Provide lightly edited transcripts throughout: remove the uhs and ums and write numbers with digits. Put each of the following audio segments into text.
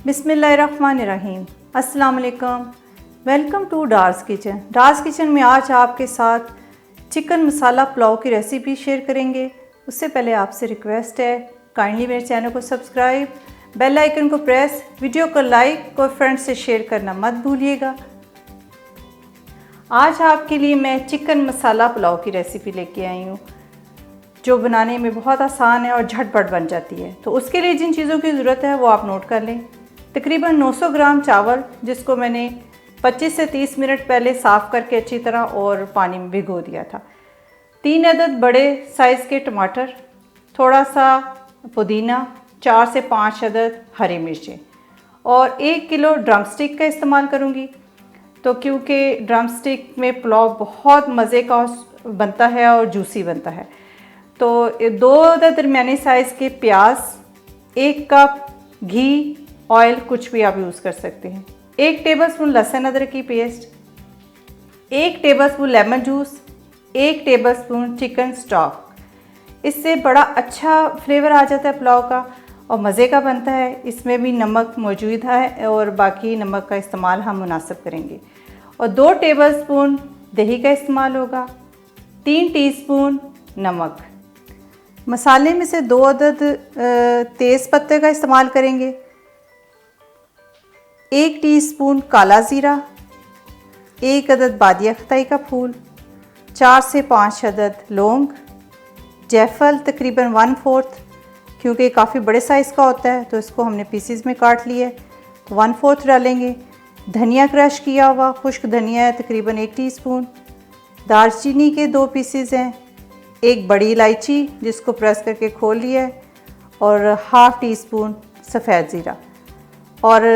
बिस्मिल्लाहिर्रहमानिर्रहीम। अस्सलाम वालेकुम। Welcome to Dar's kitchen. Dar's kitchen में आज आपके साथ चिकन मसाला पुलाव की रेसिपी शेयर करेंगे। उससे पहले आपसे रिक्वेस्ट है, काइंडली मेरे चैनल को सब्सक्राइब, बेल आइकन को प्रेस, वीडियो को लाइक और फ्रेंड्स से शेयर करना मत भूलिएगा। आज आपके लिए मैं चिकन मसाला पुलाव की रेसिपी लेके आई हूँ, जो बनाने में बहुत आसान है और झटपट बन जाती है। तो उसके लिए जिन चीज़ों की ज़रूरत है वो आप नोट कर लें। तकरीबन 900 ग्राम चावल, जिसको मैंने 25 से 30 मिनट पहले साफ़ करके अच्छी तरह और पानी में भिगो दिया था। 3 अदद बड़े साइज़ के टमाटर, थोड़ा सा पुदीना, 4 से 5 अदद हरी मिर्चें और 1 किलो ड्रम स्टिक का इस्तेमाल करूँगी। तो क्योंकि ड्रम स्टिक में पुलाव बहुत मज़े का बनता है और जूसी बनता है। तो 2 अदद दरमियाने साइज़ के प्याज, 1 कप घी, ऑयल कुछ भी आप यूज़ कर सकते हैं, 1 टेबलस्पून लहसुन अदरक की paste, 1 tablespoon lemon juice, 1 tablespoon chicken stock. इससे बड़ा अच्छा फ्लेवर आ जाता है पुलाव का और मज़े का बनता है। इसमें भी नमक मौजूद है और बाकी नमक का इस्तेमाल हम मुनासिब करेंगे। और 2 टेबलस्पून दही का इस्तेमाल होगा, 3 टीस्पून नमक। मसाले में से 2 अदद तेज़ पत्ते का इस्तेमाल करेंगे, 1 टीस्पून काला ज़ीरा, 1 अदद बादिया खताई का फूल, 4 से 5 अदद लौंग, जायफल तकरीबन 1/4, क्योंकि काफ़ी बड़े साइज़ का होता है तो इसको हमने पीसीज में काट लिया है, तो 1/4 डालेंगे। धनिया क्रश किया हुआ खुश्क धनिया है तकरीबन 1 टीस्पून। दालचीनी के 2 पीसीज हैं, 1 बड़ी इलायची जिसको प्रेस करके खोल लिया है और ½ टीस्पून सफ़ेद ज़ीरा और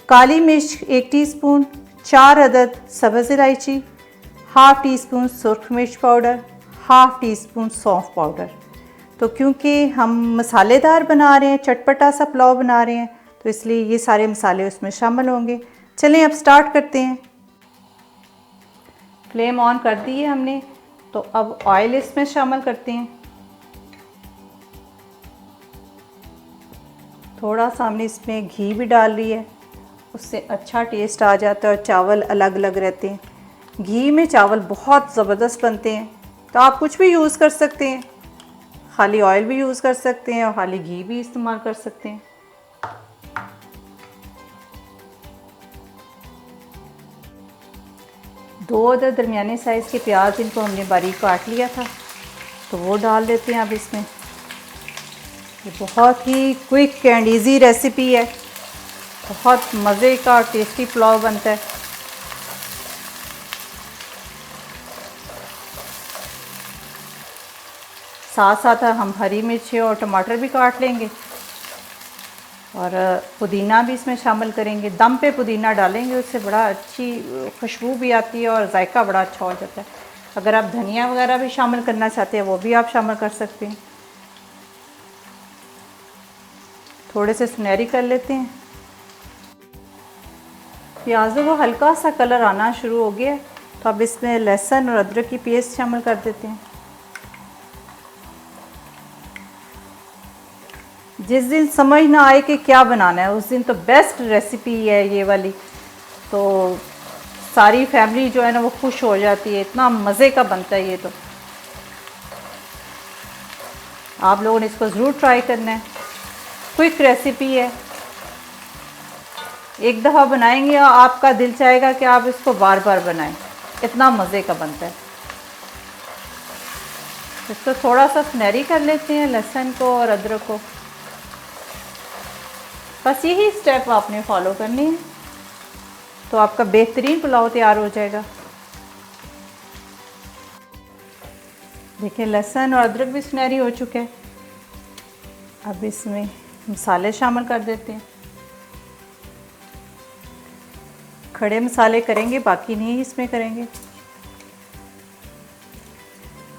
काली मिर्च 1 टीस्पून, 4 अदद सब्ज़ इलायची, ½ टीस्पून सुरख मिर्च पाउडर, ½ टीस्पून सौंफ पाउडर। तो क्योंकि हम मसालेदार बना रहे हैं, चटपटा सा पुलाव बना रहे हैं, तो इसलिए ये सारे मसाले उसमें शामिल होंगे। चलें अब स्टार्ट करते हैं। फ्लेम ऑन कर दी है हमने, तो अब ऑयल इसमें शामिल करते हैं। थोड़ा सा हमने इसमें घी भी डाल रही है, उससे अच्छा टेस्ट आ जाता है और चावल अलग अलग रहते हैं। घी में चावल बहुत ज़बरदस्त बनते हैं। तो आप कुछ भी यूज़ कर सकते हैं, खाली ऑयल भी यूज़ कर सकते हैं और खाली घी भी इस्तेमाल कर सकते हैं। दो अदद दरमियाने साइज़ के प्याज, इनको हमने बारीक काट लिया था, तो वो डाल देते हैं अब इसमें। ये बहुत ही क्विक एंड इजी रेसिपी है, बहुत मज़े का टेस्टी पुलाव बनता है। साथ साथ हम हरी मिर्ची और टमाटर भी काट लेंगे और पुदीना भी इसमें शामिल करेंगे। दम पे पुदीना डालेंगे, उससे बड़ा अच्छी खुशबू भी आती है और जायका बड़ा अच्छा हो जाता है। अगर आप धनिया वगैरह भी शामिल करना चाहते हैं वो भी आप शामिल कर सकते हैं। थोड़े से सुनहरी कर लेते हैं। प्याज़ों को हल्का सा कलर आना शुरू हो गया है, तो अब इसमें लहसुन और अदरक की पेस्ट शामिल कर देते हैं। जिस दिन समझ ना आए कि क्या बनाना है, उस दिन तो बेस्ट रेसिपी है ये वाली। तो सारी फैमिली जो है ना वो खुश हो जाती है, इतना मज़े का बनता है ये। तो आप लोगों ने इसको ज़रूर ट्राई करना है, क्विक रेसिपी है। एक दफ़ा बनाएंगे और आपका दिल चाहेगा कि आप इसको बार बार बनाएं, इतना मज़े का बनता है। इसको थोड़ा सा सुनहरी कर लेते हैं, लहसुन को और अदरक को। बस यही स्टेप आपने फॉलो करनी है, तो आपका बेहतरीन पुलाव तैयार हो जाएगा। देखिए लहसुन और अदरक भी सुनहरी हो चुके हैं। अब इसमें मसाले शामिल कर देते हैं। खड़े मसाले करेंगे, बाकी नहीं इसमें करेंगे।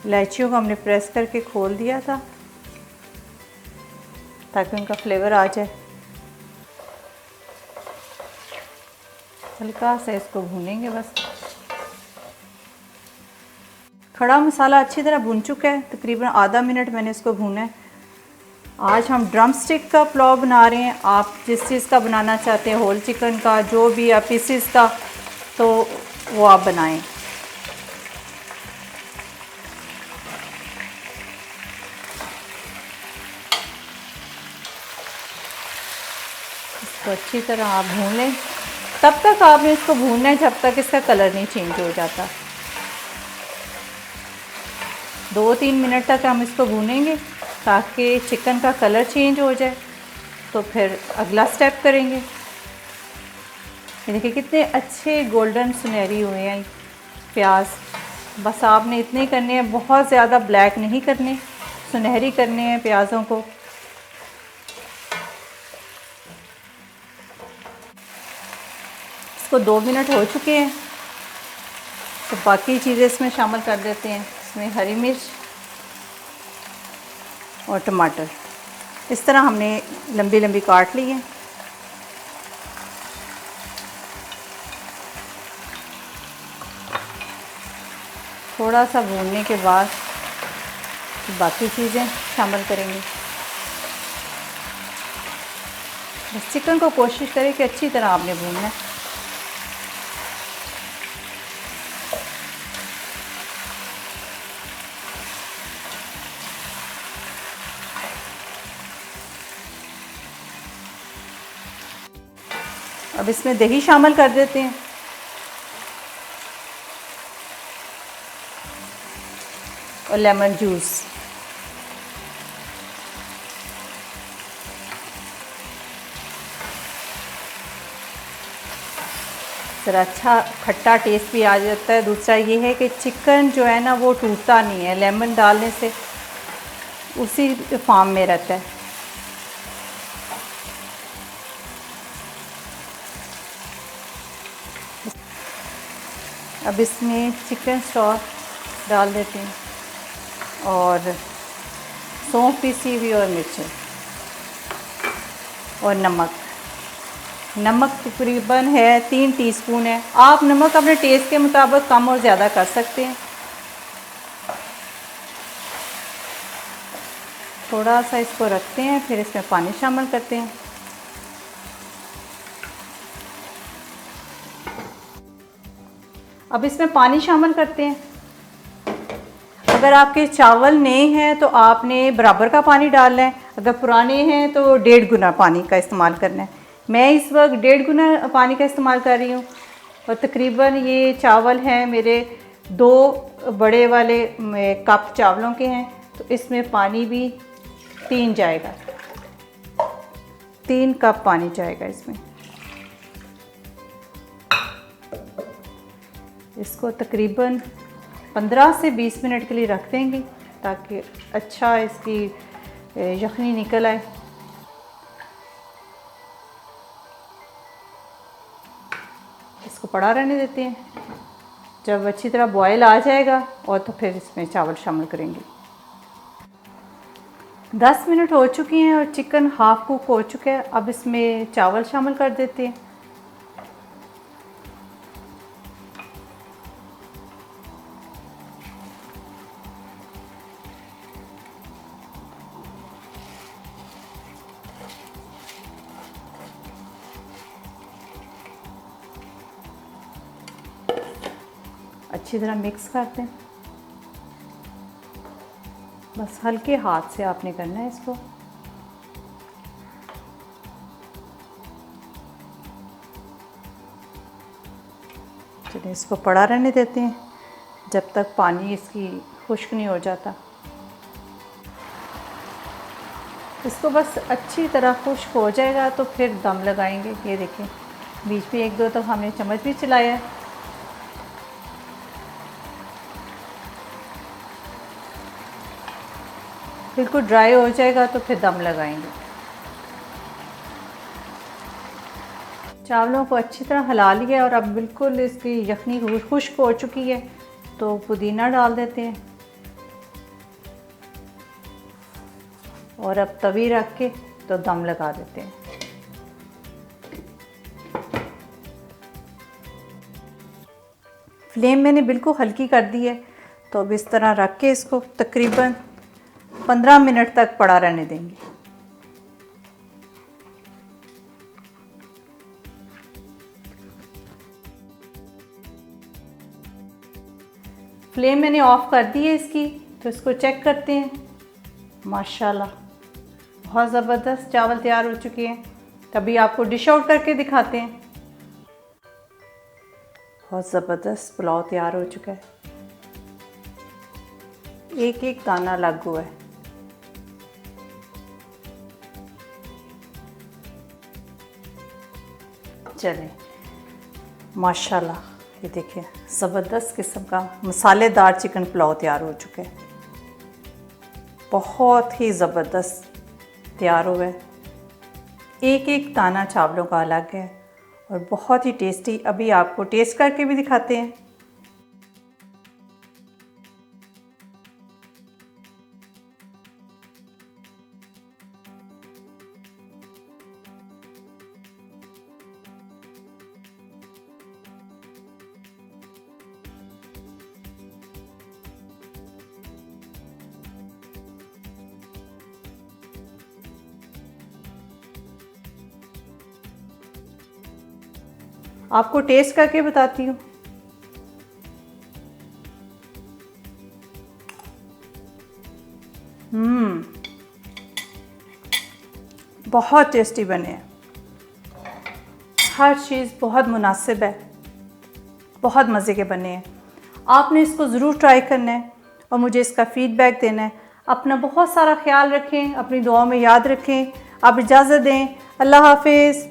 इलायचियों को हमने प्रेस करके खोल दिया था ताकि उनका फ्लेवर आ जाए। हल्का सा इसको भूनेंगे बस। खड़ा मसाला अच्छी तरह भून चुका है, तकरीबन आधा मिनट मैंने इसको भूना है। आज हम ड्रम स्टिक का पुलाव बना रहे हैं। आप जिस चीज़ का बनाना चाहते हैं, होल चिकन का, जो भी या पीसीस का, तो वो आप बनाएं। इसको अच्छी तरह आप भून लें। तब तक आपने इसको भूनना है जब तक इसका कलर नहीं चेंज हो जाता। 2-3 मिनट तक हम इसको भूनेंगे ताकि चिकन का कलर चेंज हो जाए, तो फिर अगला स्टेप करेंगे। ये देखिए कितने अच्छे गोल्डन सुनहरी हुए हैं प्याज। बस आपने इतने ही करने हैं, बहुत ज़्यादा ब्लैक नहीं करने, सुनहरी करने हैं प्याज़ों को। इसको 2 मिनट हो चुके हैं, तो बाकी चीज़ें इसमें शामिल कर देते हैं। इसमें हरी मिर्च और टमाटर इस तरह हमने लंबी लंबी काट ली है। थोड़ा सा भूनने के बाद बाकी चीज़ें शामिल करेंगे। बस चिकन को कोशिश करें कि अच्छी तरह आपने भूनना है। अब इसमें दही शामिल कर देते हैं। और लेमन जूस। ज़रा अच्छा खट्टा टेस्ट भी आ जाता है। दूसरा ये है कि चिकन जो है ना वो टूटता नहीं है, लेमन डालने से उसी फॉर्म में रहता है। अब इसमें चिकन स्टॉक डाल देते हैं और सौंफ पीसी हुई और मिर्चें और नमक तकरीबन है 3 टीस्पून है। आप नमक अपने टेस्ट के मुताबिक कम और ज़्यादा कर सकते हैं। थोड़ा सा इसको रखते हैं, फिर इसमें पानी शामिल करते हैं। अब इसमें पानी शामिल करते हैं। अगर आपके चावल नए हैं तो आपने बराबर का पानी डालना है, अगर पुराने हैं तो 1.5 गुना पानी का इस्तेमाल करना है। मैं इस वक्त 1.5 गुना पानी का इस्तेमाल कर रही हूँ। और तकरीबन ये चावल हैं मेरे 2 बड़े वाले कप चावलों के हैं, तो इसमें पानी भी 3 जाएगा, 3 कप पानी जाएगा इसमें। इसको तकरीबन 15 से 20 मिनट के लिए रख देंगे ताकि अच्छा इसकी यखनी निकल आए। इसको पड़ा रहने देते हैं। जब अच्छी तरह बॉयल आ जाएगा और तो फिर इसमें चावल शामिल करेंगे। 10 मिनट हो चुके हैं और चिकन हाफ कुक हो चुका है। अब इसमें चावल शामिल कर देते हैं। अच्छी तरह मिक्स करते हैं। बस हल्के हाथ से आपने करना है इसको। चलिए इसको पड़ा रहने देते हैं जब तक पानी इसकी खुश्क नहीं हो जाता। इसको बस अच्छी तरह खुश्क हो जाएगा तो फिर दम लगाएंगे। ये देखें बीच में 1-2 तो हमने चम्मच भी चलाया है। बिल्कुल ड्राई हो जाएगा तो फिर दम लगाएंगे। चावलों को अच्छी तरह हिला लिया और अब बिल्कुल इसकी यखनी खुश्क हो चुकी है, तो पुदीना डाल देते हैं और अब तवी रख के तो दम लगा देते हैं। फ्लेम मैंने बिल्कुल हल्की कर दी है, तो अब इस तरह रख के इसको तकरीबन 15 मिनट तक पड़ा रहने देंगे। फ्लेम मैंने ऑफ़ कर दी है इसकी, तो इसको चेक करते हैं। माशाल्लाह बहुत ज़बरदस्त चावल तैयार हो चुके हैं। तभी आपको डिश आउट करके दिखाते हैं। बहुत ज़बरदस्त पुलाव तैयार हो चुका है, एक एक दाना लग हुआ है। चलें, माशाल्लाह ये देखिए ज़बरदस्त किस्म का मसालेदार चिकन पुलाव तैयार हो चुका है। बहुत ही ज़बरदस्त तैयार हुआ है, एक एक दाना चावलों का अलग है और बहुत ही टेस्टी। अभी आपको टेस्ट करके भी दिखाते हैं। आपको टेस्ट करके बताती हूँ। बहुत टेस्टी बने हैं, हर चीज़ बहुत मुनासिब है, बहुत मज़े के बने हैं। आपने इसको ज़रूर ट्राई करना है और मुझे इसका फ़ीडबैक देना है। अपना बहुत सारा ख्याल रखें, अपनी दुआओं में याद रखें। आप इजाज़त दें, अल्लाह हाफिज़।